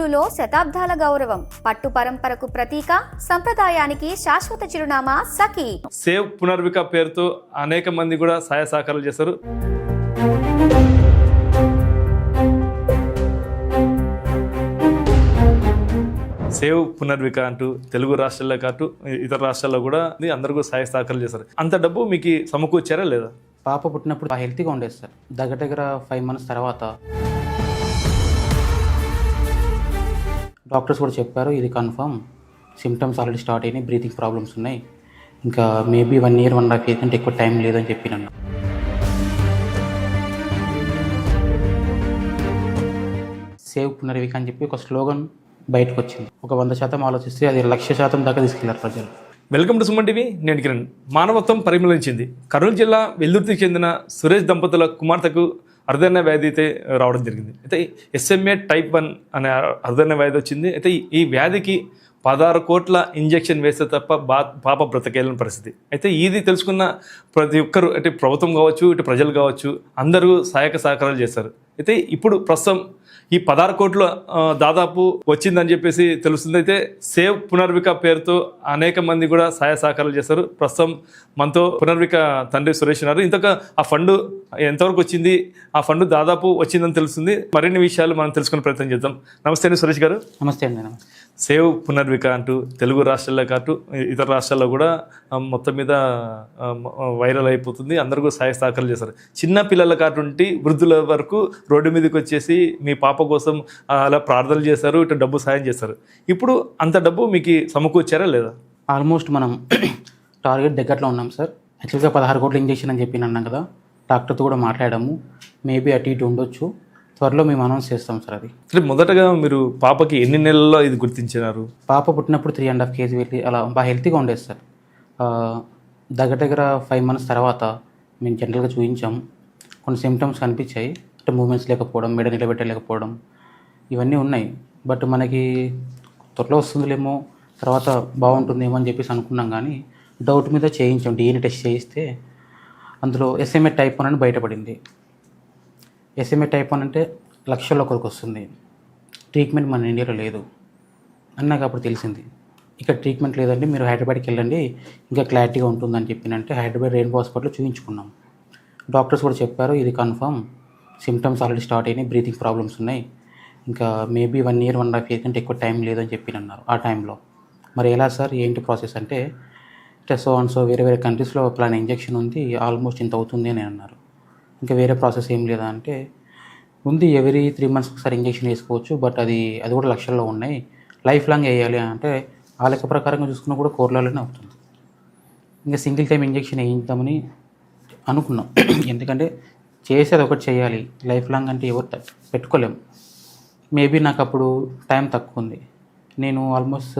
పట్టులో శతాబ్దాల గౌరవం, పట్టు పరంపరకు ప్రతీక, సంప్రదాయానికి శాశ్వత చిరునామా సఖీ. సేవ్ పునర్విక పేరుతో అనేక మంది కూడా సహాయ సహకారాలు చేస్తారు. సేవ్ పునర్విక అంటూ తెలుగు రాష్ట్రాల్లో కాటు ఇతర రాష్ట్రాల్లో కూడా అందరికీ సహాయ సహకారాలు చేస్తారు. అంత డబ్బు మీకు సమకూర్చారా లేదా? పాప పుట్టినప్పుడు హెల్తీగా ఉండేది సార్. దగ్గర 5 months తర్వాత డాక్టర్స్ కూడా చెప్పారు, ఇది కన్ఫర్మ్ సిమ్టమ్స్ ఆల్రెడీ స్టార్ట్ అయినాయి, బ్రీతింగ్ ప్రాబ్లమ్స్ ఉన్నాయి, ఇంకా మేబీ 1 year 1.5 years కంటే ఎక్కువ టైం లేదని చెప్పి నన్ను. సేవ్ పునర్విక అని చెప్పి ఒక స్లోగన్ బయటకు వచ్చింది. ఒక 100% ఆలోచిస్తే అది 1,00,000% దాకా తీసుకెళ్లారు ప్రజలు. Welcome to Suman TV. నేను కిరణ్. మానవత్వం పరిమళించింది. కర్నూలు జిల్లా వెల్దుర్తికి చెందిన సురేష్ దంపతుల కుమార్తెకు అరుదైన వ్యాధి అయితే రావడం జరిగింది. అయితే SMA type 1 అనే అరుదైన వ్యాధి వచ్చింది. అయితే ఈ వ్యాధికి 16 కోట్ల ఇంజెక్షన్ వేస్తే తప్ప పాప బ్రతకేయాలని పరిస్థితి. అయితే ఇది తెలుసుకున్న ప్రతి ఒక్కరు, అంటే ప్రభుత్వం కావచ్చు, ఇటు ప్రజలు కావచ్చు, అందరూ సహాయక సహకారాలు చేస్తారు. అయితే ఇప్పుడు ప్రస్తుతం ఈ 16 కోట్ల దాదాపు వచ్చిందని చెప్పేసి తెలుస్తుంది. అయితే సేవ్ పునర్విక పేరుతో అనేక మంది కూడా సహాయ సహకారాలు చేస్తారు. ప్రస్తుతం మనతో పునర్విక తండ్రి సురేష్ ఉన్నారు. ఇంతక ఆ ఫండ్ ఎంతవరకు వచ్చింది, ఆ ఫండ్ దాదాపు వచ్చిందని తెలుస్తుంది. మరిన్ని విషయాలు మనం తెలుసుకునే ప్రయత్నం చేద్దాం. నమస్తే అండి సురేష్ గారు. నమస్తే అండి. సేవ్ పునర్విక అంటూ తెలుగు రాష్ట్రాల్లో కాటు ఇతర రాష్ట్రాల్లో కూడా మొత్తం మీద వైరల్ అయిపోతుంది. అందరికీ సహాయ సహకారాలు చేస్తారు. చిన్న పిల్లల కాటుంటి వృద్ధుల వరకు రోడ్డు మీదకి వచ్చేసి మీ పాప కోసం అలా ప్రార్థనలు చేస్తారు, ఇటు డబ్బు సాయం చేస్తారు. ఇప్పుడు అంత డబ్బు మీకు సమకూర్చారా లేదా? ఆల్మోస్ట్ మనం టార్గెట్ దగ్గరలో ఉన్నాం సార్. యాక్చువల్గా 16 కోట్ల ఇంజెక్షన్ అని చెప్పి అన్నాం కదా, డాక్టర్తో కూడా మాట్లాడాము. మేబీ అటు ఇటు ఉండొచ్చు, త్వరలో మేము అనౌన్స్ చేస్తాం సార్. అది మొదటగా మీరు పాపకి ఎన్ని నెలల్లో ఇది గుర్తించినారు? పాప పుట్టినప్పుడు 3.5 kg వెళ్ళి అలా బాగా హెల్తీగా ఉండేది సార్. దగ్గర 5 months తర్వాత మేము జనరల్గా చూపించాం. కొన్ని సిమ్టమ్స్ కనిపించాయి, అంటే మూమెంట్స్ లేకపోవడం, మెడ నిలబెట్టలేకపోవడం, ఇవన్నీ ఉన్నాయి. బట్ మనకి త్వరలో వస్తుందిలేమో, తర్వాత బాగుంటుందేమో అని చెప్పేసి అనుకున్నాం. కానీ డౌట్ మీద చేయించాం, DNA టెస్ట్ చేయిస్తే అందులో SMA type 1 అని బయటపడింది. SMA type 1 అంటే లక్షల్లో ఒకరికి వస్తుంది. ట్రీట్మెంట్ మన ఇండియాలో లేదు అని నాకు అప్పుడు తెలిసింది. ఇక్కడ ట్రీట్మెంట్ లేదండి, మీరు హైదరాబాద్కి వెళ్ళండి, ఇంకా క్లారిటీగా ఉంటుందని చెప్పినంటే హైదరాబాద్ రెయిన్బో హాస్పిటల్లో చూపించుకున్నాం. డాక్టర్స్ కూడా చెప్పారు, ఇది కన్ఫర్మ్ సిమ్టమ్స్ ఆల్రెడీ స్టార్ట్ అయినాయి, బ్రీతింగ్ ప్రాబ్లమ్స్ ఉన్నాయి, ఇంకా మేబీ 1 year 1.5 years కంటే ఎక్కువ టైం లేదని చెప్పి అన్నారు. ఆ టైంలో మరి ఎలా సార్, ఏంటి ప్రాసెస్ అంటే సో వేరే కంట్రీస్లో ప్లాన్ ఇంజెక్షన్ ఉంది, ఆల్మోస్ట్ ఇంత అవుతుంది అని అన్నారు. ఇంకా వేరే ప్రాసెస్ ఏం లేదా అంటే ఉంది, ఎవ్రీ 3 months ఒకసారి ఇంజెక్షన్ వేసుకోవచ్చు, బట్ అది కూడా లక్షల్లో ఉన్నాయి, లైఫ్ లాంగ్ వేయాలి అంటే ఆ లెక్క ప్రకారంగా చూసుకున్నా కూడా కోర్లలోనే అవుతుంది. ఇంకా సింగిల్ టైం ఇంజెక్షన్ వేయిద్దామని అనుకున్నాం. ఎందుకంటే చేసేది ఒకటి చేయాలి, లైఫ్ లాంగ్ అంటే ఎవరు పెట్టుకోలేము. మేబీ నాకు అప్పుడు టైం తక్కువ ఉంది. నేను ఆల్మోస్ట్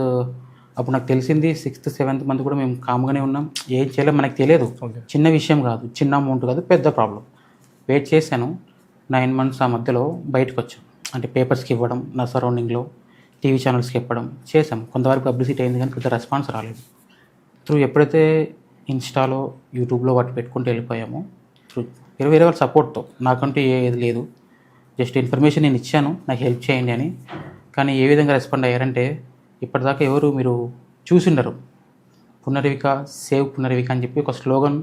అప్పుడు నాకు తెలిసింది 6th 7th month కూడా మేము కామ్గానే ఉన్నాం, ఏం చేయలేం, మనకు తెలియదు. చిన్న విషయం కాదు, చిన్న అమౌంట్ కాదు, పెద్ద ప్రాబ్లం. వెయిట్ చేశాను 9 months. ఆ మధ్యలో బయటకు వచ్చాం, అంటే పేపర్స్కి ఇవ్వడం, నా సరౌండింగ్లో టీవీ ఛానల్స్కి చెప్పడం చేసాం. కొంతవరకు పబ్లిసిటీ అయింది, కానీ పెద్ద రెస్పాన్స్ రాలేదు. ఎప్పుడైతే ఇన్స్టాలో యూట్యూబ్లో వాటి పెట్టుకుంటూ వెళ్ళిపోయామో, వేరే వాళ్ళ సపోర్ట్తో, నాకంటూ ఏది లేదు, జస్ట్ ఇన్ఫర్మేషన్ నేను ఇచ్చాను, నాకు హెల్ప్ చేయండి అని. కానీ ఏ విధంగా రెస్పాండ్ అయ్యారంటే, ఇప్పటిదాకా ఎవరు మీరు చూసిండరు, పునర్విక, సేవ్ పునర్విక అని చెప్పి ఒక స్లోగన్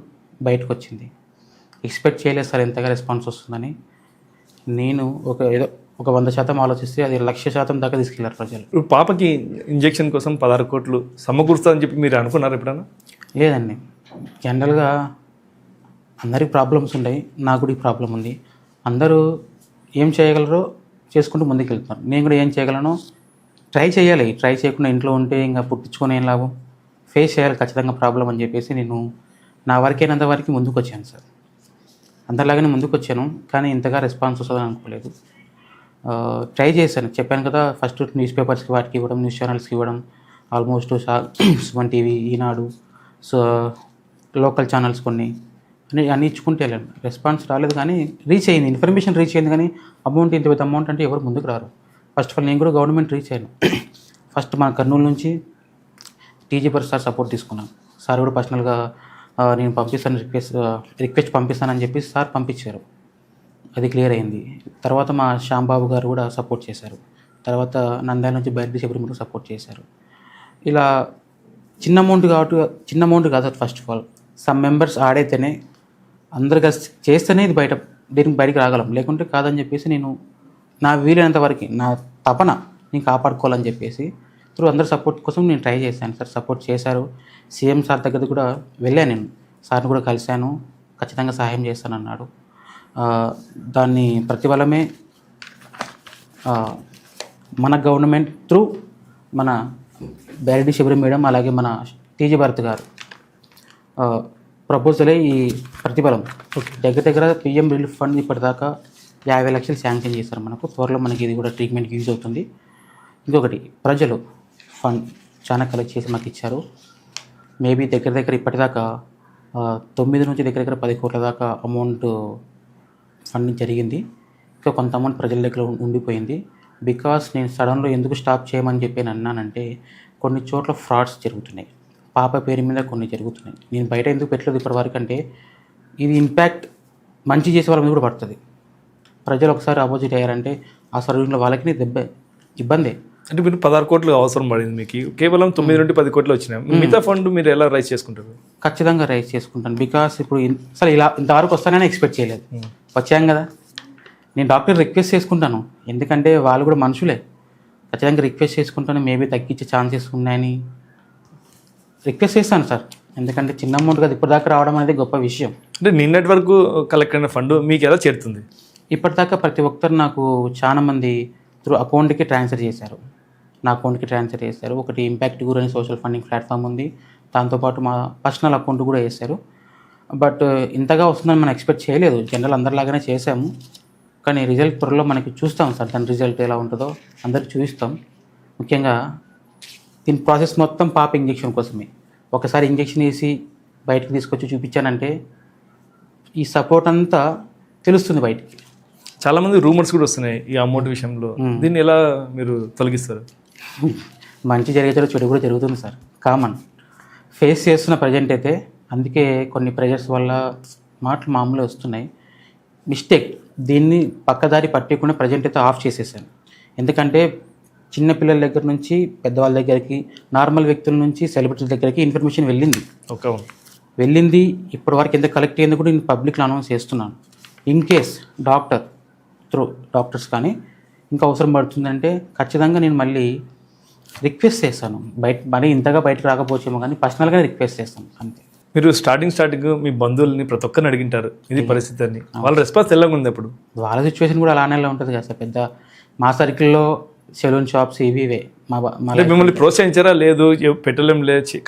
బయటకు వచ్చింది. ఎక్స్పెక్ట్ చేయలేదు సార్ ఎంతగా రెస్పాన్స్ వస్తుందని. నేను ఒక 100% ఆలోచిస్తే అది 1,00,000% దాకా తీసుకెళ్లారు ప్రజలు. ఇప్పుడు పాపకి ఇంజెక్షన్ కోసం 16 కోట్లు సమకూరుస్తుందని చెప్పి మీరు అనుకున్నారు ఎప్పుడన్నా? లేదండి, జనరల్గా అందరికి ప్రాబ్లమ్స్ ఉన్నాయి, నాకు కూడా ఈ ప్రాబ్లం ఉంది. అందరూ ఏం చేయగలరో చేసుకుంటూ ముందుకు వెళ్తున్నారు. నేను కూడా ఏం చేయగలను ట్రై చేయాలి. ట్రై చేయకుండా ఇంట్లో ఉంటే ఇంకా పుట్టించుకొని ఏం లాభం, ఫేస్ చేయాలి ఖచ్చితంగా ప్రాబ్లం అని చెప్పేసి నేను నా వరకైనంత వరకు ముందుకు వచ్చాను సార్. అంతలాగానే ముందుకు వచ్చాను, కానీ ఇంతగా రెస్పాన్స్ వస్తుందని అనుకోలేదు. ట్రై చేశాను, చెప్పాను కదా, ఫస్ట్ న్యూస్ పేపర్స్కి వాటికి ఇవ్వడం, న్యూస్ ఛానల్స్కి ఇవ్వడం, ఆల్మోస్ట్ సుమన్ టీవీ, ఈనాడు, సో లోకల్ ఛానల్స్ కొన్ని అన్నీ ఇచ్చుకుంటే వెళ్ళాను. రెస్పాన్స్ రాలేదు, కానీ రీచ్ అయింది, ఇన్ఫర్మేషన్ రీచ్ అయింది. కానీ అమౌంట్ ఇంత పెద్ద అమౌంట్ అంటే ఎవరు ముందుకు రారు. ఫస్ట్ ఆఫ్ ఆల్ నేను కూడా గవర్నమెంట్ రీచ్ అయ్యాను. ఫస్ట్ మన కర్నూలు నుంచి టీజీ పర్ సార్ సపోర్ట్ తీసుకున్నాను. సార్ కూడా పర్సనల్గా నేను పంపిస్తాను, రిక్వెస్ట్ పంపిస్తానని చెప్పి సార్ పంపించారు. అది క్లియర్ అయింది. తర్వాత మా శ్యాంబాబు గారు కూడా సపోర్ట్ చేశారు. తర్వాత నంద్యాల నుంచి బయట శబరిమలకు సపోర్ట్ చేశారు. ఇలా చిన్న అమౌంట్ కాదు first of all. Some members ఆడైతేనే అందరు కలిసి చేస్తేనే ఇది బయటికి రాగలం, లేకుంటే కాదని చెప్పేసి నేను నా వీలైనంత వరకు నా తపన నేను కాపాడుకోవాలని చెప్పేసి అందరు సపోర్ట్ కోసం నేను ట్రై చేశాను సార్. సపోర్ట్ చేశారు. సీఎం సార్ దగ్గర కూడా వెళ్ళాను, నేను సార్ని కూడా కలిశాను, ఖచ్చితంగా సహాయం చేస్తానన్నాడు. దాన్ని ప్రతిఫలమే మన గవర్నమెంట్ త్రూ మన బ్యారెడ్డి శబరి మేడం అలాగే మన టీజీ భరత్ గారు ప్రపోజలే ఈ ప్రతిఫలం. దగ్గర పిఎం రిలీఫ్ ఫండ్ ఇప్పటిదాకా 50 లక్షలు శాంక్షన్ చేశారు మనకు. త్వరలో మనకి ఇది కూడా ట్రీట్మెంట్కి యూజ్ అవుతుంది. ఇంకొకటి ప్రజలు ఫండ్ చాలా కలెక్ట్ చేసి మాకు ఇచ్చారు. మేబీ దగ్గర ఇప్పటిదాకా 9 నుంచి దగ్గర 10 కోట్ల దాకా అమౌంట్ ఫండింగ్ జరిగింది. ఇంకా కొంత అమౌంట్ ప్రజల దగ్గర ఉండిపోయింది. బికాస్ నేను సడన్లో ఎందుకు స్టాప్ చేయమని చెప్పి అన్నానంటే కొన్ని చోట్ల ఫ్రాడ్స్ జరుగుతున్నాయి, పాప పేరు మీద కొన్ని జరుగుతున్నాయి. నేను బయట ఎందుకు పెట్టలేదు ఇప్పటివరకు అంటే ఇది ఇంపాక్ట్ మంచి చేసే వాళ్ళ మీద కూడా పడుతుంది. ప్రజలు ఒకసారి ఆపోజిట్ అయ్యారంటే ఆ సర్వీస్లో వాళ్ళకి ఇబ్బందే. అంటే మీరు 16 కోట్లు అవసరం పడింది, మీకు కేవలం 9 నుండి 10 కోట్లు వచ్చినాయి. మిగతా ఫండ్ మీరు ఎలా రైజ్ చేసుకుంటారు? ఖచ్చితంగా రైజ్ చేసుకుంటాను. బికాస్ ఇప్పుడు అసలు ఇంతవరకు వస్తానని ఎక్స్పెక్ట్ చేయలేదు. వచ్చాం కదా, నేను డాక్టర్ రిక్వెస్ట్ చేసుకుంటాను, ఎందుకంటే వాళ్ళు కూడా మనుషులే. ఖచ్చితంగా రిక్వెస్ట్ చేసుకుంటాను, మేబీ తగ్గించే ఛాన్సెస్ ఉన్నాయని రిక్వెస్ట్ చేస్తాను సార్. ఎందుకంటే చిన్న అమౌంట్ కదా ఇప్పటిదాకా రావడం అనేది గొప్ప విషయం. అంటే నిన్నటి వరకు కలెక్ట్ అయిన ఫండ్ మీకు ఎలా చేరుతుంది? ఇప్పటిదాకా ప్రతి ఒక్కరు నాకు చాలా మంది త్రూ అకౌంట్కి ట్రాన్స్ఫర్ చేశారు, నా అకౌంట్కి ట్రాన్స్ఫర్ చేశారు. ఒకటి ఇంపాక్ట్ గురి అని సోషల్ ఫండింగ్ ప్లాట్ఫామ్ ఉంది, దాంతోపాటు మా పర్సనల్ అకౌంట్ కూడా వేశారు. బట్ ఇంతగా వస్తుందని మనం ఎక్స్పెక్ట్ చేయలేదు. జనరల్ అందరిలాగానే చేసాము, కానీ రిజల్ట్ త్వరలో మనకి చూస్తాం సార్. దాని రిజల్ట్ ఎలా ఉంటుందో అందరికి చూపిస్తాం. ముఖ్యంగా దీని ప్రాసెస్ మొత్తం పాప ఇంజెక్షన్ కోసమే. ఒకసారి ఇంజెక్షన్ వేసి బయటకు తీసుకొచ్చి చూపించానంటే ఈ సపోర్ట్ అంతా తెలుస్తుంది బయటికి. చాలామంది రూమర్స్ కూడా వస్తున్నాయి ఈ అమౌంట్ విషయంలో, దీన్ని ఎలా మీరు తొలగిస్తారు? మంచి జరిగేదో చెడు కూడా జరుగుతుంది సార్, కామన్ ఫేస్ చేస్తున్న ప్రజెంట్ అయితే. అందుకే కొన్ని ప్రెజర్స్ వల్ల మాటలు మామూలు వస్తున్నాయి. మిస్టేక్, దీన్ని పక్కదారి పట్టకుండా ప్రజెంట్ అయితే ఆఫ్ చేసేసాను. ఎందుకంటే చిన్నపిల్లల దగ్గర నుంచి పెద్దవాళ్ళ దగ్గరికి, నార్మల్ వ్యక్తుల నుంచి సెలబ్రిటీల దగ్గరికి ఇన్ఫర్మేషన్ వెళ్ళింది. ఇప్పటివరకు ఎంత కలెక్ట్ అయ్యింది కూడా నేను పబ్లిక్లో అనౌన్స్ చేస్తున్నాను. ఇన్ కేస్ డాక్టర్స్ కానీ ఇంకా అవసరం పడుతుందంటే ఖచ్చితంగా నేను మళ్ళీ రిక్వెస్ట్ చేస్తాను. మరీ ఇంతగా బయటకు రాకపోవచ్చేమో కానీ పర్సనల్గానే రిక్వెస్ట్ చేస్తాను అంతే. మీరు స్టార్టింగ్ మీ బంధువుల్ని ప్రతి ఒక్కరిని అడిగింటారు ఇది పరిస్థితి అని, వాళ్ళ రెస్పాన్స్ ఎలా ఉంది? అప్పుడు వాళ్ళ సిచ్యువేషన్ కూడా అలానే ఉంటుంది కదా సార్. పెద్ద మా సర్కిల్లో సెలూన్ షాప్స్ ఇవే మిమ్మల్ని ప్రోత్సహించారా? లేదు పెట్టలేం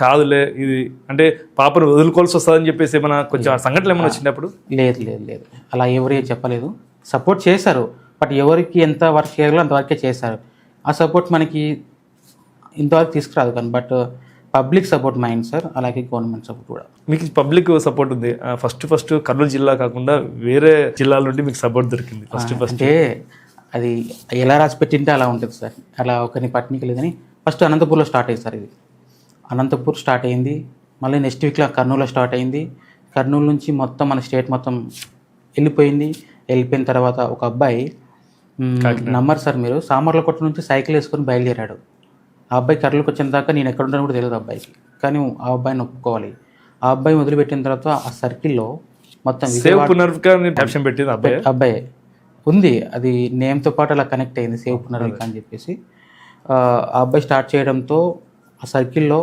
కాదులే ఇది అంటే పాపను వదులుకోవాల్సి వస్తుందని చెప్పేసి ఏమైనా కొంచెం సంఘటనలు ఏమైనా వచ్చినప్పుడు? లేదు అలా ఎవరు చెప్పలేదు. సపోర్ట్ చేశారు, బట్ ఎవరికి ఎంత వర్క్ చేయాలో అంతవరకే చేశారు. ఆ సపోర్ట్ మనకి ఇంతవరకు తీసుకురాదు కానీ, but public support mind sir, అలాగే గవర్నమెంట్ సపోర్ట్ కూడా. మీకు పబ్లిక్ సపోర్ట్ ఉంది. ఫస్ట్ కర్నూలు జిల్లా కాకుండా వేరే జిల్లాల నుండి మీకు సపోర్ట్ దొరికింది ఫస్ట్ అంటే అది ఎలా రాసి పెట్టింటే అలా ఉంటుంది సార్. అలా ఒకరిని పట్టినకి లేదని ఫస్ట్ అనంతపూర్లో స్టార్ట్ అయ్యింది సార్. ఇది అనంతపూర్ స్టార్ట్ అయింది, మళ్ళీ నెక్స్ట్ వీక్లో కర్నూలులో స్టార్ట్ అయింది. కర్నూలు నుంచి మొత్తం మన స్టేట్ మొత్తం వెళ్ళిపోయిన తర్వాత ఒక అబ్బాయి నమ్మరు సార్ మీరు, సామర్లకోట నుంచి సైకిల్ వేసుకొని బయలుదేరాడు. ఆ అబ్బాయి కర్నూలుకి వచ్చిన దాకా నేను ఎక్కడ ఉంటానో కూడా తెలియదు అబ్బాయికి, కానీ ఆ అబ్బాయిని ఒప్పుకోవాలి. ఆ అబ్బాయి వదిలిపెట్టిన తర్వాత ఆ సర్కిల్లో మొత్తం అబ్బాయి ఉంది, అది నేమ్తో పాటు అలా కనెక్ట్ అయింది, సేవ్ పునర్విక అని చెప్పేసి. ఆ అబ్బాయి స్టార్ట్ చేయడంతో ఆ సర్కిల్లో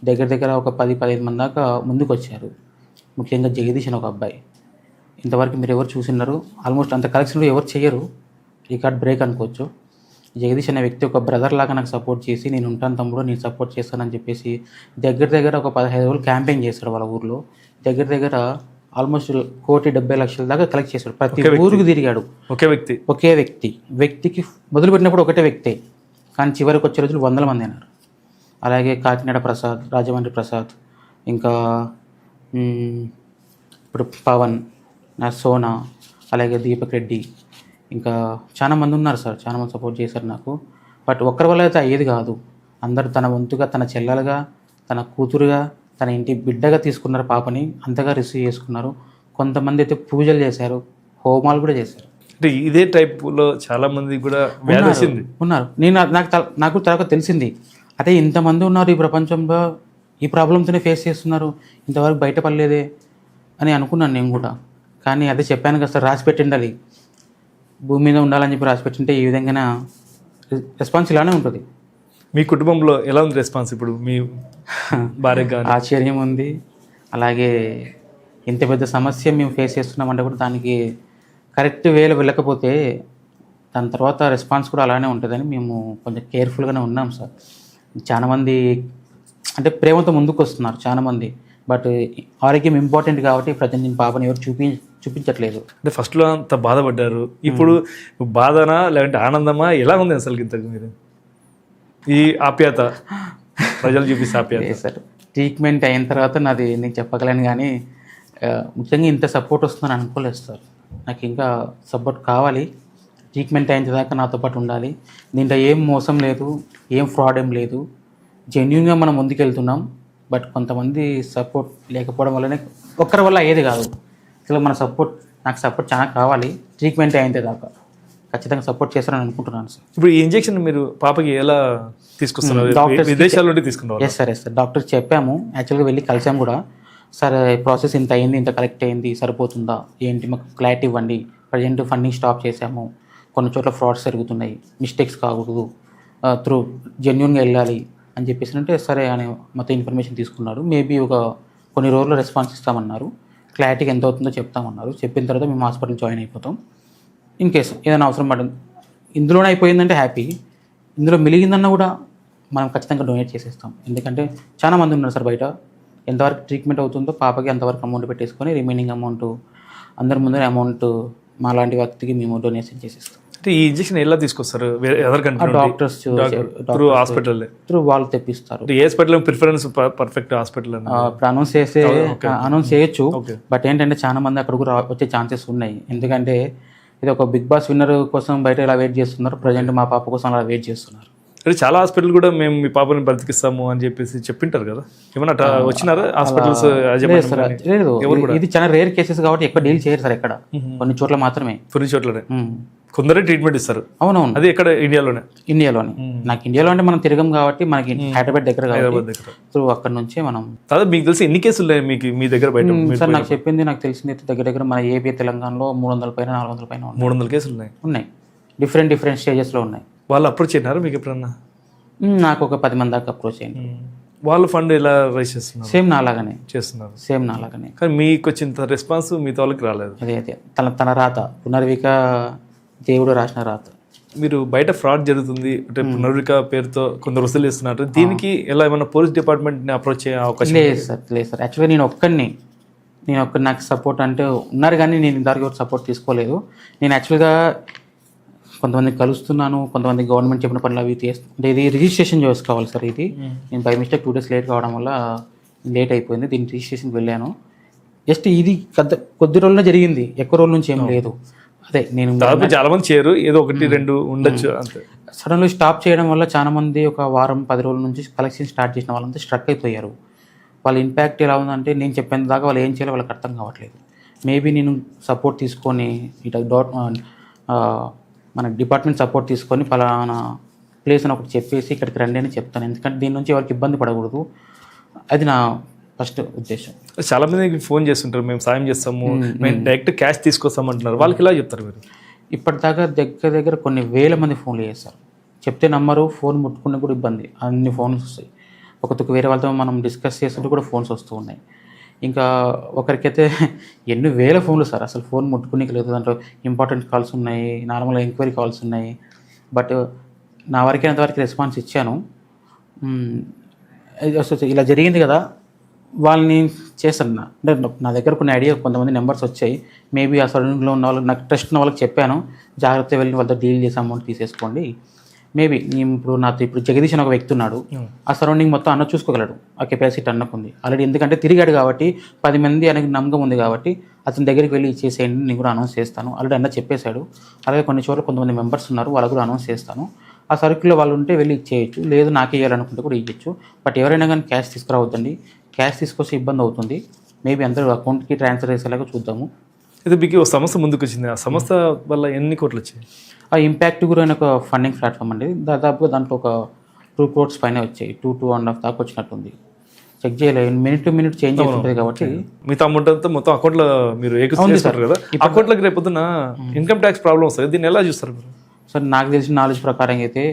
దగ్గర ఒక 10-15 మంది దాకా ముందుకు వచ్చారు. ముఖ్యంగా జగదీష్ అని ఒక అబ్బాయి. ఇంతవరకు మీరు ఎవరు చూసినారు, ఆల్మోస్ట్ అంత కలెక్షన్లో ఎవరు చేయరు, రికార్డ్ బ్రేక్ అనుకోవచ్చు. జగదీష్ అనే వ్యక్తి ఒక బ్రదర్ లాగా నాకు సపోర్ట్ చేసి, నేను ఉంటాను తమ్ముడు, నేను సపోర్ట్ చేస్తానని చెప్పేసి దగ్గర ఒక 15 రోజులు క్యాంపెయిన్ చేశాడు వాళ్ళ ఊర్లో. దగ్గర ఆల్మోస్ట్ 1,70,00,000 దాకా కలెక్ట్ చేశాడు. ప్రతి ఊరికి తిరిగాడు. ఒకే వ్యక్తికి మొదలుపెట్టినప్పుడు ఒకటే వ్యక్తే, కానీ చివరికి వచ్చే రోజులు 100 మంది అయినారు. అలాగే కాకినాడ ప్రసాద్, రాజమండ్రి ప్రసాద్, ఇంకా ఇప్పుడు పవన్, నా సోనా, అలాగే దీపక్ రెడ్డి, ఇంకా చాలా మంది ఉన్నారు సార్. చాలా మంది సపోర్ట్ చేశారు నాకు. బట్ ఒక్కరి వల్ల అయితే అయ్యేది కాదు. అందరూ తన వంతుగా, తన చెల్లెలుగా, తన కూతురుగా, తన ఇంటి బిడ్డగా తీసుకున్నారు పాపని, అంతగా రిసీవ్ చేసుకున్నారు. కొంతమంది అయితే పూజలు చేశారు, హోమాలు కూడా చేశారు. అంటే ఇదే టైప్లో చాలా మంది కూడా వ్యాధి వచ్చింది. ఉన్నారు. నాకు తర్వాత తెలిసింది, అదే ఇంతమంది ఉన్నారు ఈ ప్రపంచంలో, ఈ ప్రాబ్లంతోనే ఫేస్ చేస్తున్నారు, ఇంతవరకు బయటపడలేదే అని అనుకున్నాను నేను కూడా. కానీ అదే చెప్పాను కదా సార్, రాసి పెట్టిండాలి, భూమి మీద ఉండాలని చెప్పి రాసి పెట్టింటే ఈ విధంగా రెస్పాన్స్ ఇలానే ఉంటుంది. మీ కుటుంబంలో ఎలా ఉంది రెస్పాన్స్ ఇప్పుడు మీ భార్య కానీ? ఆశ్చర్యం ఉంది. అలాగే ఇంత పెద్ద సమస్య మేము ఫేస్ చేస్తున్నామంటే కూడా దానికి కరెక్ట్ వేలో వెళ్ళకపోతే దాని తర్వాత రెస్పాన్స్ కూడా అలానే ఉంటుందని మేము కొంచెం కేర్ఫుల్గానే ఉన్నాం సార్. చాలామంది అంటే ప్రేమతో ముందుకు వస్తున్నారు చాలామంది, బట్ ఆరోగ్యం ఇంపార్టెంట్ కాబట్టి ప్రజెంట్ నేను పాపని ఎవరు చూపించట్లేదు. అంటే ఫస్ట్లో అంత బాధపడ్డారు, ఇప్పుడు బాధనా లేదంటే ఆనందమా, ఎలా ఉంది అసలు ఇంతకు మీరు ఈ ఆప్యాయత ప్రజలు చూపిస్తే ఆప్యాయత? సార్ ట్రీట్మెంట్ అయిన తర్వాత నాది నేను చెప్పగలను, కానీ ముఖ్యంగా ఇంత సపోర్ట్ వస్తుందని అనుకోలేదు సార్. నాకు ఇంకా సపోర్ట్ కావాలి, ట్రీట్మెంట్ అయిన దాకా నాతో పాటు ఉండాలి. దీంట్లో ఏం మోసం లేదు, ఏం ఫ్రాడ్ ఏం లేదు, జెన్యున్గా మనం ముందుకెళ్తున్నాం. బట్ కొంతమంది సపోర్ట్ లేకపోవడం వల్లనే, ఒక్కరి వల్ల అయ్యేది కాదు. అసలు మన నాకు సపోర్ట్ చాలా కావాలి, ట్రీట్మెంట్ అయిన దాకా ఖచ్చితంగా సపోర్ట్ చేస్తారని అనుకుంటున్నాను సార్. ఇప్పుడు ఈ ఇంజెక్షన్ మీరు పాపకి ఎలా తీసుకొస్తున్నారు? విదేశాల నుండి తీసుకున్నారు? ఎస్ సార్ డాక్టర్ చెప్పాము, యాక్చువల్గా వెళ్ళి కలిసాము కూడా. సార్ ప్రాసెస్ ఇంత అయింది, ఇంత కరెక్ట్ అయింది, సరిపోతుందా ఏంటి, మాకు క్లారిటీ ఇవ్వండి. ప్రజెంట్ ఫండింగ్ స్టాప్ చేసాము, కొన్ని చోట్ల ఫ్రాడ్స్ జరుగుతున్నాయి, మిస్టేక్స్ కాకూడదు, త్రూ జెన్యున్గా వెళ్ళాలి అని చెప్పేసి అంటే సరే అని మొత్తం ఇన్ఫర్మేషన్ తీసుకున్నాడు. మేబీ కొన్ని రోజుల్లో రెస్పాన్స్ ఇస్తామన్నారు, క్లారిటీగా ఎంత అవుతుందో చెప్తామన్నారు. చెప్పిన తర్వాత మేము హాస్పిటల్ జాయిన్ అయిపోతాం. ఇన్ కేసు ఏదైనా అవసరం పడింది, ఇందులోనే అయిపోయిందంటే హ్యాపీ, ఇందులో మిలిగిందన్నా కూడా మనం ఖచ్చితంగా డొనేట్ చేసేస్తాం. ఎందుకంటే చాలా మంది ఉన్నారు సార్ బయట, ఎంతవరకు ట్రీట్మెంట్ అవుతుందో పాపకి అంతవరకు అమౌంట్ పెట్టేసుకొని రిమైనింగ్ అమౌంట్ అందరి ముందర అమౌంట్ మా లాంటి వ్యక్తికి మేము డొనేషన్ చేసేస్తాం. అంటే ఈ ఇంజెక్షన్ ఎలా తీసుకొస్తారు? డాక్టర్స్ త్రూ హాస్పిటల్ త్రూ వాళ్ళు తెప్పిస్తారు. ఏ హాస్పిటల్ ప్రిఫరెన్స్ పర్ఫెక్ట్ హాస్పిటల్? ఇప్పుడు అనౌన్స్ చేయొచ్చు, బట్ ఏంటంటే చాలా మంది అక్కడ కూడా వచ్చే ఛాన్సెస్ ఉన్నాయి. ఎందుకంటే ఇది ఒక బిగ్ బాస్ విన్నర్ కోసం బయట ఇలా వెయిట్ చేస్తున్నారు, ప్రజెంట్ మా పాప కోసం అలా వెయిట్ చేస్తున్నారు. అంటే చాలా హాస్పిటల్ కూడా మేము మీ పాపని బ్రతికిస్తాము అని చెప్పేసి చెప్పింటారు కదా, ఏమన్నా వచ్చినారా హాస్పిటల్స్? లేదు, ఇది చాలా రేర్ కేసెస్ కాబట్టి ఎక్కువ డీల్ చేయరు సార్, ఎక్కడ కొన్ని చోట్ల మాత్రమే. కొన్ని చోట్లనే కొందరే ట్రీట్మెంట్ ఇస్తారు. అవునవును, అది ఎక్కడ? ఇండియాలోనే. నాకు ఇండియాలో అంటే మనం తిరగం కాబట్టి మనకి హైదరాబాద్ దగ్గర కాబట్టి సో అక్కడ నుంచే మనం. దాదాపు మీకు తెలిసి ఎన్ని కేసులు ఉన్నాయి మీకు మీ దగ్గర బయట? సార్ నాకు చెప్పింది, నాకు తెలిసింది అయితే దగ్గర మన ఏపీ తెలంగాణలో 300 పైన 400 పైన 300 కేసులు ఉన్నాయి. డిఫరెంట్ స్టేజెస్లో ఉన్నాయి. వాళ్ళు అప్రోచ్ అయినారు మీకు ఎప్పుడన్నా? నాకు ఒక 10 మంది దాకా అప్రోచ్ అయింది. వాళ్ళు ఫండ్ ఎలా రైజ్ చేస్తున్నారు? సేమ్ నాలాగానే చేస్తున్నారు. సేమ్ నాలాగానే, కానీ మీకు వచ్చిన రెస్పాన్స్ మీతో వాళ్ళకి రాలేదు. అదే తన రాత, పునర్విక దేవుడు రాసిన రాత. మీరు బయట ఫ్రాడ్ జరుగుతుంది అంటే పునర్విక పేరుతో కొందరు వసూలు చేస్తున్నారు, దీనికి ఎలా ఏమైనా పోలీస్ డిపార్ట్మెంట్ని అప్రోచ్ అయ్యే అవకాశం? లేదు సార్ యాక్చువల్గా నేను ఒక్కడిని నాకు సపోర్ట్ అంటే ఉన్నారు, కానీ నేను ఇంతవరకు సపోర్ట్ తీసుకోలేదు. నేను యాక్చువల్గా కొంతమంది కలుస్తున్నాను, కొంతమంది గవర్నమెంట్ చెప్పిన పనులు అవి అంటే ఇది రిజిస్ట్రేషన్ చేసుకోవాలి సార్. ఇది నేను బై మిస్టేక్ 2 days లేట్ కావడం వల్ల లేట్ అయిపోయింది. దీని రిజిస్ట్రేషన్కి వెళ్ళాను. జస్ట్ ఇది కొద్ది రోజుల్లో జరిగింది, ఎక్కువ రోజుల నుంచి ఏం లేదు. అదే నేను చాలా మంది చేయరు, ఏదో 1-2 ఉండొచ్చు అంతే. సడన్లీ స్టాప్ చేయడం వల్ల చాలా మంది ఒక వారం 10 రోజుల నుంచి కలెక్షన్ స్టార్ట్ చేసిన వాళ్ళంతా స్ట్రక్ అయిపోయారు. వాళ్ళ ఇంపాక్ట్ ఎలా ఉందంటే నేను చెప్పేంత దాకా వాళ్ళు ఏం చేయాలో వాళ్ళకి అర్థం కావట్లేదు. మేబీ నేను సపోర్ట్ తీసుకొని మన డిపార్ట్మెంట్ సపోర్ట్ తీసుకొని పలానా ప్లేస్ అని ఒకటి చెప్పేసి ఇక్కడికి రండి అని చెప్తాను. ఎందుకంటే దీని నుంచి ఎవరికి ఇబ్బంది పడకూడదు, అది నా ఫస్ట్ ఉద్దేశం. చాలా మంది ఫోన్ చేస్తుంటారు, మేము సాయం చేస్తాము, మేము డైరెక్ట్ క్యాష్ తీసుకొస్తాం అంటున్నారు. వాళ్ళకి ఇలా చెప్తారు మీరు? ఇప్పటిదాకా దగ్గర కొన్ని వేల మంది ఫోన్లు చేస్తారు, చెప్తే నమ్మరు, ఫోన్ ముట్టుకునే కూడా ఇబ్బంది, అన్ని ఫోన్స్ వస్తాయి. ఒకరికి వేరే వాళ్ళతో మనం డిస్కస్ చేస్తుంటే కూడా ఫోన్స్ వస్తూ ఉన్నాయి. ఇంకా ఒకరికైతే ఎన్ని వేల ఫోన్లు సార్, అసలు ఫోన్ ముట్టుకునే లేదు. దాంట్లో ఇంపార్టెంట్ కాల్స్ ఉన్నాయి, నార్మల్గా ఎంక్వైరీ కాల్స్ ఉన్నాయి. బట్ నా వరకే అంతవరకు రెస్పాన్స్ ఇచ్చాను. ఇలా జరిగింది కదా, వాళ్ళని చేస్తాను. అంటే నా దగ్గర కొన్ని ఐడియా, కొంతమంది నెంబర్స్ వచ్చాయి. మేబీ ఆ సరౌండింగ్లో ఉన్న వాళ్ళు, నాకు ట్రస్ట్ ఉన్న వాళ్ళకి చెప్పాను, జాగ్రత్తగా వెళ్ళి వాళ్ళతో డీల్ చేసి అమౌంట్ తీసేసుకోండి. మేబీ ఇప్పుడు జగదీష్ అని ఒక వ్యక్తి ఉన్నాడు, ఆ సరౌండింగ్ మొత్తం అన్న చూసుకోగలడు, ఆ కెపాసిటీ అన్నకుంది ఆల్రెడీ. ఎందుకంటే తిరిగాడు కాబట్టి 10 మంది ఆయనకు నమ్మకం ఉంది కాబట్టి అతని దగ్గరికి వెళ్ళి ఇచ్చేసేయండి, నేను కూడా అనౌన్స్ చేస్తాను ఆల్రెడీ అన్న చెప్పేశాడు. అలాగే కొన్ని చోట్ల కొంతమంది మెంబర్స్ ఉన్నారు, వాళ్ళకు కూడా అనౌన్స్ చేస్తాను. ఆ సర్కిల్లో వాళ్ళు ఉంటే వెళ్ళి ఇచ్చేయచ్చు, లేదు నాకే ఇవ్వాలనుకుంటే కూడా ఇవ్వచ్చు. బట్ ఎవరైనా కానీ క్యాష్ తీసుకురావద్దండి, క్యాష్ తీసుకొస్తే ఇబ్బంది అవుతుంది. మేబీ అందరూ అకౌంట్కి ట్రాన్స్ఫర్ చేసేలాగా చూద్దాము. అయితే మీకు ఒక సంస్థ ముందుకు వచ్చింది, ఆ సంస్థ వల్ల ఎన్ని కోట్లు వచ్చాయి? ఆ ఇంపాక్ట్ గురైన ఒక ఫండింగ్ ప్లాట్ఫామ్ అండి. దాదాపుగా దాంట్లో ఒక 2 crores పైన వచ్చాయి. 2.5 దాకా వచ్చినట్టుంది. చెక్ చేయలేదు, మినిట్ టు మినిట్ చేంజ్ అవుతుంటుంది కాబట్టి. మిగతా అమౌంట్ అంతా మొత్తం అకౌంట్లో మీరు చేసుకుంటారు కదా, అకౌంట్లోకి రేపొద్దున ఇన్కమ్ ట్యాక్స్ ప్రాబ్లం వస్తుంది, దీన్ని ఎలా చూస్తారు మీరు? సార్ నాకు తెలిసిన నాలెడ్జ్ ప్రకారం అయితే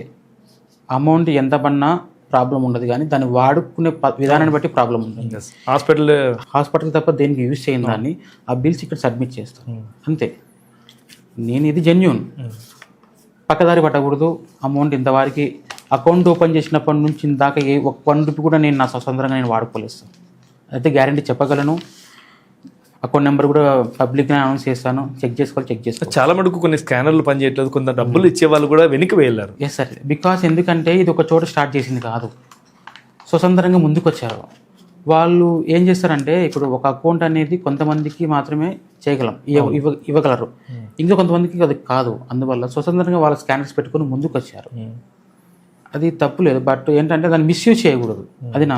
అమౌంట్ ఎంత పడినా ప్రాబ్లం ఉండదు, కానీ దాన్ని వాడుకునే విధానాన్ని బట్టి ప్రాబ్లం ఉంటుంది. హాస్పిటల్ తప్ప దేనికి యూజ్ చేయని దాన్ని ఆ బిల్స్ ఇక్కడ సబ్మిట్ చేస్తాను అంతే. నేను ఇది జెన్యూన్, పక్కదారి పట్టకూడదు. అమౌంట్ ఇంతవారికి అకౌంట్ ఓపెన్ చేసినప్పటి నుంచి ఇందాక ఒక ₹1 కూడా నేను నా స్వతంత్రంగా నేను వాడుకోలేదు సార్. అయితే గ్యారంటీ చెప్పగలను. అకౌంట్ నెంబర్ కూడా పబ్లిక్గా అనౌన్స్ చేస్తాను, చెక్ చేసుకోవాలి. చాలా మటుకు కొన్ని స్కానర్లు పనిచేయట్లేదు, కొంత డబ్బులు ఇచ్చే వాళ్ళు కూడా వెనక్కి వెళ్ళారు. ఎస్ సార్, బికాస్ ఎందుకంటే ఇది ఒక చోట స్టార్ట్ చేసింది కాదు, స్వతంత్రంగా ముందుకు వచ్చారు వాళ్ళు. ఏం చేస్తారంటే ఇప్పుడు ఒక అకౌంట్ అనేది కొంతమందికి మాత్రమే చేయగలం, ఇవ్వగలరు, ఇంకా కొంతమందికి అది కాదు. అందువల్ల స్వతంత్రంగా వాళ్ళ స్కానర్స్ పెట్టుకుని ముందుకు వచ్చారు. అది తప్పు లేదు, బట్ ఏంటంటే దాన్ని మిస్యూజ్ చేయకూడదు, అది నా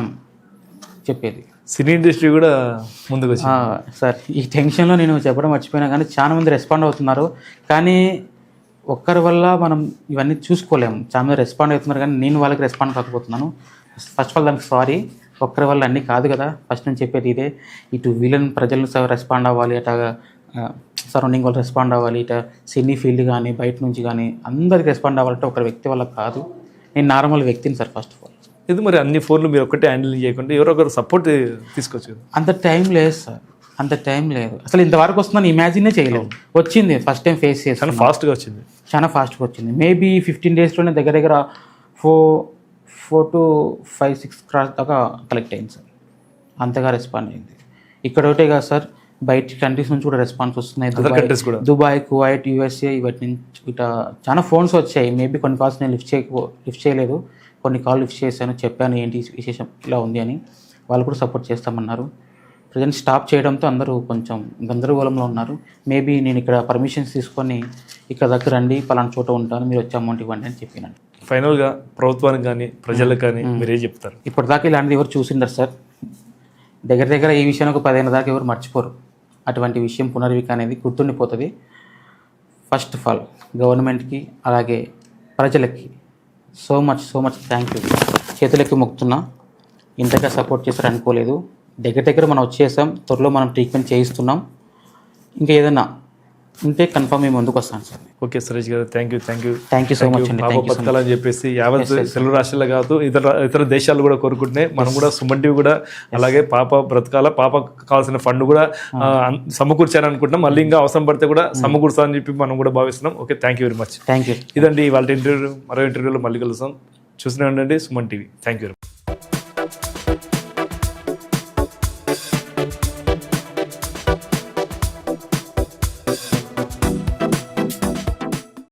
చెప్పేది. సినీ ఇండస్ట్రీ కూడా ముందుకు వచ్చింది సార్. ఈ టెన్షన్లో నేను చెప్పడం మర్చిపోయినా, కానీ చాలా మంది రెస్పాండ్ అవుతున్నారు. కానీ ఒక్కరి వల్ల మనం ఇవన్నీ చూసుకోలేము. చాలా మంది రెస్పాండ్ అవుతున్నారు, కానీ నేను వాళ్ళకి రెస్పాండ్ కాకపోతున్నాను. ఫస్ట్ ఆఫ్ ఆల్ దానికి సారీ. ఒక్కరి వల్ల అన్నీ కాదు కదా, ఫస్ట్ నేను చెప్పేది ఇదే. ఇటు వీళ్ళని ప్రజలను రెస్పాండ్ అవ్వాలి, అట్లా సరౌండింగ్ వాళ్ళు రెస్పాండ్ అవ్వాలి, ఇట సినీ ఫీల్డ్ కానీ బయట నుంచి కానీ అందరికి రెస్పాండ్ అవ్వాలంటే ఒక వ్యక్తి వల్ల కాదు. నేను నార్మల్ వ్యక్తిని సార్. ఫస్ట్ ఆఫ్ ఆల్ ఇది మరి అన్ని ఫోన్లు మీరు ఒక్కటే హ్యాండిల్ చేయకుండా ఎవరొకరు సపోర్ట్ తీసుకోవచ్చు. అంత టైం లేదు సార్, అంత టైం లేదు. అసలు ఇంతవరకు వస్తుందని ఇమాజినే చేయలేదు. వచ్చింది ఫస్ట్ టైం ఫేస్ చేసి చాలా ఫాస్ట్గా వచ్చింది. మేబీ 15 daysలోనే దగ్గర 4 to 5-6 crores దాకా కలెక్ట్ అయింది సార్. అంతగా రెస్పాండ్ అయింది. ఇక్కడ ఒకటే కాదు సార్, బయట కంట్రీస్ నుంచి కూడా రెస్పాన్స్ వస్తున్నాయి. దుబాయ్, కువైట్, USA ఇవాటి నుంచి ఇట్లా చాలా ఫోన్స్ వచ్చాయి. మేబీ కొన్ని కాల్స్ నేను లిఫ్ట్ చేయలేదు, కొన్ని కాల్ లిఫ్ట్ చేశాను, చెప్పాను ఏంటి విశేషం ఇలా ఉంది అని. వాళ్ళు కూడా సపోర్ట్ చేస్తామన్నారు. ప్రజెంట్ స్టాప్ చేయడంతో అందరూ కొంచెం గందరగోళంలో ఉన్నారు. మేబీ నేను ఇక్కడ పర్మిషన్స్ తీసుకొని ఇక్కడ దగ్గర రండి, పలానా చోట ఉంటాను, మీరు వచ్చే అమౌంట్ ఇవ్వండి అని చెప్పినాను. ఫైనల్గా ప్రభుత్వానికి కానీ ప్రజలకు కానీ మీరేం చెప్తారు? ఇప్పటిదాకా ఇలాంటిది ఎవరు చూసిండరు సార్. దగ్గర ఈ విషయాన్ని ఒక 10 ఏళ్ళ దాకా ఎవరు మర్చిపోరు. అటువంటి విషయం పునర్విక అనేది గుర్తుండిపోతుంది. ఫస్ట్ ఆఫ్ ఆల్ గవర్నమెంట్కి అలాగే ప్రజలకి సో మచ్ థ్యాంక్ యూ. చేతులెక్కి మొక్కుతున్నా, ఇంతగా సపోర్ట్ చేస్తారు అనుకోలేదు. దగ్గర మనం వచ్చేసాం, త్వరలో మనం ట్రీట్మెంట్ చేయిస్తున్నాం. ఇంకా ఏదైనా ఉంటే కన్ఫర్మ్ మేము ముందుకు వస్తాను సార్. ఓకే సురేష్ గారు, థ్యాంక్ యూ సో మచ్ అండి. పాప బతకాలని చెప్పేసి యావత్ తెలుగు రాష్ట్రాల్లో కాదు ఇతర దేశాలు కూడా కోరుకుంటున్నాయి. మనం కూడా సుమన్ టీవీ కూడా అలాగే పాప బ్రతకాల, పాప కావాల్సిన ఫండ్ కూడా సమకూర్చాలని అనుకుంటున్నాం. మళ్ళీ ఇంకా అవసరం పడితే కూడా సమకూర్చాలని చెప్పి మనం కూడా భావిస్తున్నాం. Okay, thank you very much. Thank you. ఇదండి వాళ్ళ ఇంటర్వ్యూ. మరో ఇంటర్వ్యూలో మళ్ళీ కలుస్తాం. చూస్తూనే ఉండండి సుమన్ టీవీ. Thank you.